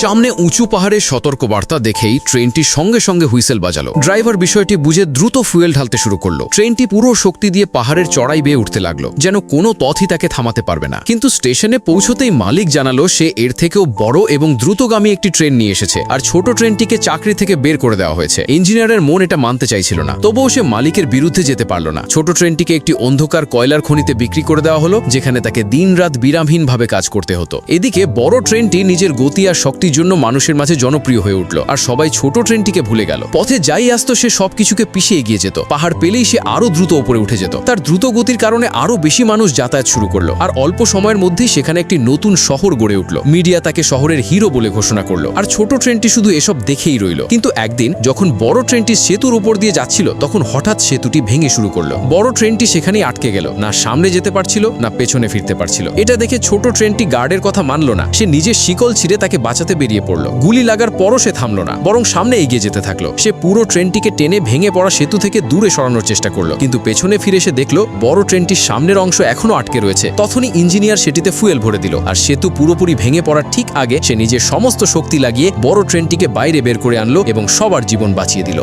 সামনে উঁচু পাহাড়ের সতর্কবার্তা দেখেই ট্রেনটি সঙ্গে সঙ্গে হুইসেল বাজালো। ড্রাইভার বিষয়টি বুঝে দ্রুত ফুয়েল ঢালতে শুরু করলো। ট্রেনটি পুরো শক্তি দিয়ে পাহাড়ের চড়াই বেয়ে উঠতে লাগলো, যেন কোনো পথই তাকে থামাতে পারবে না। কিন্তু স্টেশনে পৌঁছতেই মালিক জানালো সে এর থেকেও বড় এবং দ্রুতগামী একটি ট্রেন নিয়ে এসেছে, আর ছোট ট্রেনটিকে চাকরি থেকে বের করে দেওয়া হয়েছে। ইঞ্জিনিয়ারের মন এটা মানতে চাইছিল না, তবুও সে মালিকের বিরুদ্ধে যেতে পারল না। ছোট ট্রেনটিকে একটি অন্ধকার কয়লার খনিতে বিক্রি করে দেওয়া হলো, যেখানে তাকে দিনরাত বিরামহীনভাবে কাজ করতে হতো। এদিকে বড় ট্রেনটি নিজের গতি আর শক্তির জন্য মানুষের মাঝে জনপ্রিয় হয়ে উঠল, আর সবাই ছোট ট্রেনটিকে ভুলে গেল। পথে যাই আসতো সে সবকিছুকে পিছিয়ে এগিয়ে যেত। পাহাড় পেলেই সে আরো দ্রুত উপরে উঠে যেত। তার দ্রুত গতির কারণে আরো বেশি মানুষ যাতায়াত শুরু করলো, আর অল্প সময়ের মধ্যেই সেখানে একটি নতুন শহর গড়ে উঠল। মিডিয়া তাকে শহরের হিরো বলে ঘোষণা করলো, আর ছোট ট্রেনটি শুধু এসব দেখেই রইল। কিন্তু একদিন যখন বড় ট্রেনটি সেতুর উপর দিয়ে যাচ্ছিল, তখন হঠাৎ সেতুটি ভেঙে শুরু করলো। বড় ট্রেনটি সেখানেই আটকে গেল, না সামনে যেতে পারছিল না পেছনে ফিরতে পারছিল। এটা দেখে ছোট ট্রেনটি গার্ডের কথা মানল না। সে নিজের শিকল ছিঁড়ে তাকে বাঁচাতে বেরিয়ে পড়লো। গুলি লাগার পরও সে থামল না, বরং সামনে এগিয়ে যেতে থাকলো। সে পুরো ট্রেনটিকে টেনে ভেঙে পড়া সেতু থেকে দূরে সরানোর চেষ্টা করলো, কিন্তু পেছনে ফিরে এসে দেখলো বড় ট্রেনটির সামনের অংশ এখনো আটকে রয়েছে। তখনই ইঞ্জিনিয়ার সেটিতে ফুয়েল ভরে দিল, আর সেতু পুরোপুরি ভেঙে পড়ার ঠিক আগে সে নিজের সমস্ত শক্তি লাগিয়ে বড় ট্রেনটিকে বাইরে বের করে আনলো এবং সবার জীবন বাঁচিয়ে দিল।